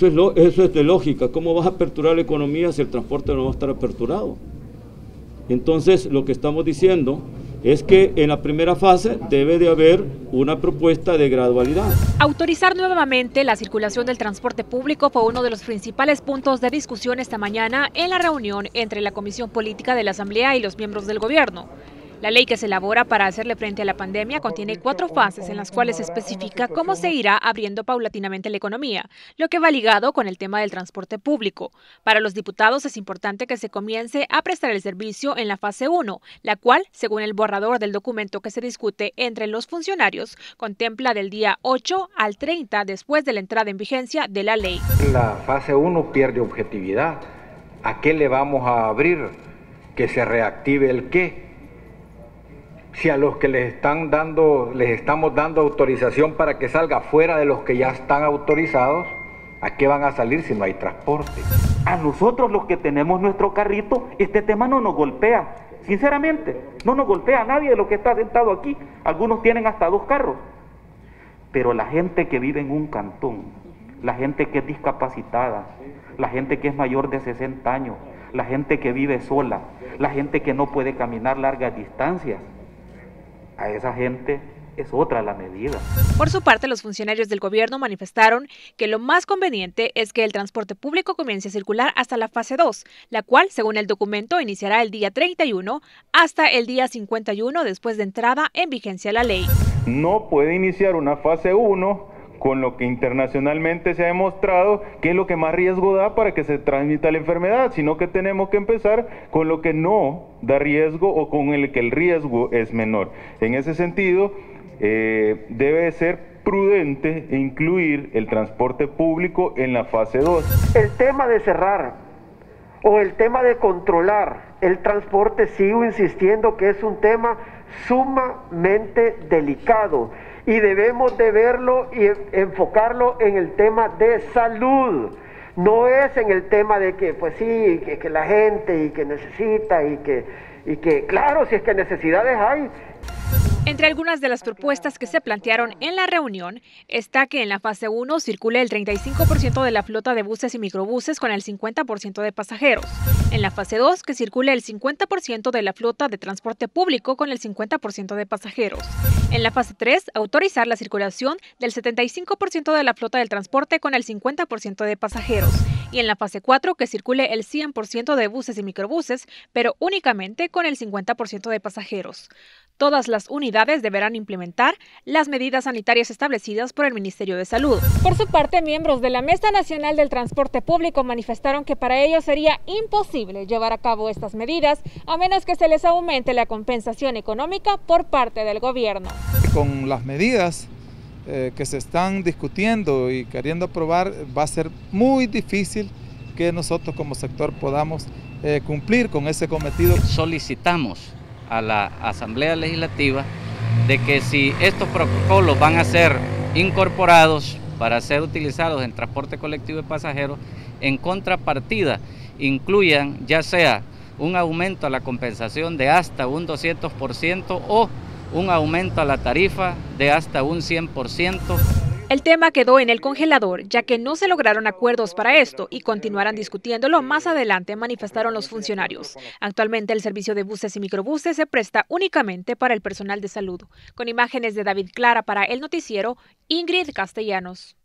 Eso es de lógica. ¿Cómo vas a aperturar la economía si el transporte no va a estar aperturado? Entonces, lo que estamos diciendo es que en la primera fase debe de haber una propuesta de gradualidad. Autorizar nuevamente la circulación del transporte público fue uno de los principales puntos de discusión esta mañana en la reunión entre la Comisión Política de la Asamblea y los miembros del gobierno. La ley que se elabora para hacerle frente a la pandemia contiene 4 fases en las cuales se especifica cómo se irá abriendo paulatinamente la economía, lo que va ligado con el tema del transporte público. Para los diputados es importante que se comience a prestar el servicio en la fase 1, la cual, según el borrador del documento que se discute entre los funcionarios, contempla del día 8 al 30 después de la entrada en vigencia de la ley. La fase 1 pierde objetividad. ¿A qué le vamos a abrir? Que se reactive el qué. Si a los que les estamos dando autorización para que salga fuera de los que ya están autorizados, ¿a qué van a salir si no hay transporte? A nosotros los que tenemos nuestro carrito, este tema no nos golpea. Sinceramente, no nos golpea a nadie de los que está sentado aquí. Algunos tienen hasta 2 carros. Pero la gente que vive en un cantón, la gente que es discapacitada, la gente que es mayor de 60 años, la gente que vive sola, la gente que no puede caminar largas distancias, a esa gente es otra la medida. Por su parte, los funcionarios del gobierno manifestaron que lo más conveniente es que el transporte público comience a circular hasta la fase 2, la cual, según el documento, iniciará el día 31 hasta el día 51 después de entrada en vigencia la ley. No puede iniciar una fase 1 con lo que internacionalmente se ha demostrado que es lo que más riesgo da para que se transmita la enfermedad, sino que tenemos que empezar con lo que no da riesgo o con el que el riesgo es menor. En ese sentido, debe ser prudente incluir el transporte público en la fase 2. El tema de cerrar o el tema de controlar el transporte, sigo insistiendo que es un tema sumamente delicado y debemos de verlo y enfocarlo en el tema de salud. No es en el tema de que, pues sí, que la gente y que necesita y que claro, si es que necesidades hay. Entre algunas de las propuestas que se plantearon en la reunión está que en la fase 1 circule el 35% de la flota de buses y microbuses con el 50% de pasajeros. En la fase 2, que circule el 50% de la flota de transporte público con el 50% de pasajeros. En la fase 3, autorizar la circulación del 75% de la flota del transporte con el 50% de pasajeros. Y en la fase 4, que circule el 100% de buses y microbuses, pero únicamente con el 50% de pasajeros. Todas las unidades deberán implementar las medidas sanitarias establecidas por el Ministerio de Salud. Por su parte, miembros de la Mesa Nacional del Transporte Público manifestaron que para ellos sería imposible llevar a cabo estas medidas a menos que se les aumente la compensación económica por parte del gobierno. Con las medidas que se están discutiendo y queriendo aprobar, va a ser muy difícil que nosotros como sector podamos cumplir con ese cometido. Solicitamos a la Asamblea Legislativa de que si estos protocolos van a ser incorporados para ser utilizados en transporte colectivo de pasajeros, en contrapartida incluyan ya sea un aumento a la compensación de hasta un 200% o un aumento a la tarifa de hasta un 100%. El tema quedó en el congelador, ya que no se lograron acuerdos para esto y continuarán discutiéndolo más adelante, manifestaron los funcionarios. Actualmente el servicio de buses y microbuses se presta únicamente para el personal de salud. Con imágenes de David Clara para El Noticiero, Ingrid Castellanos.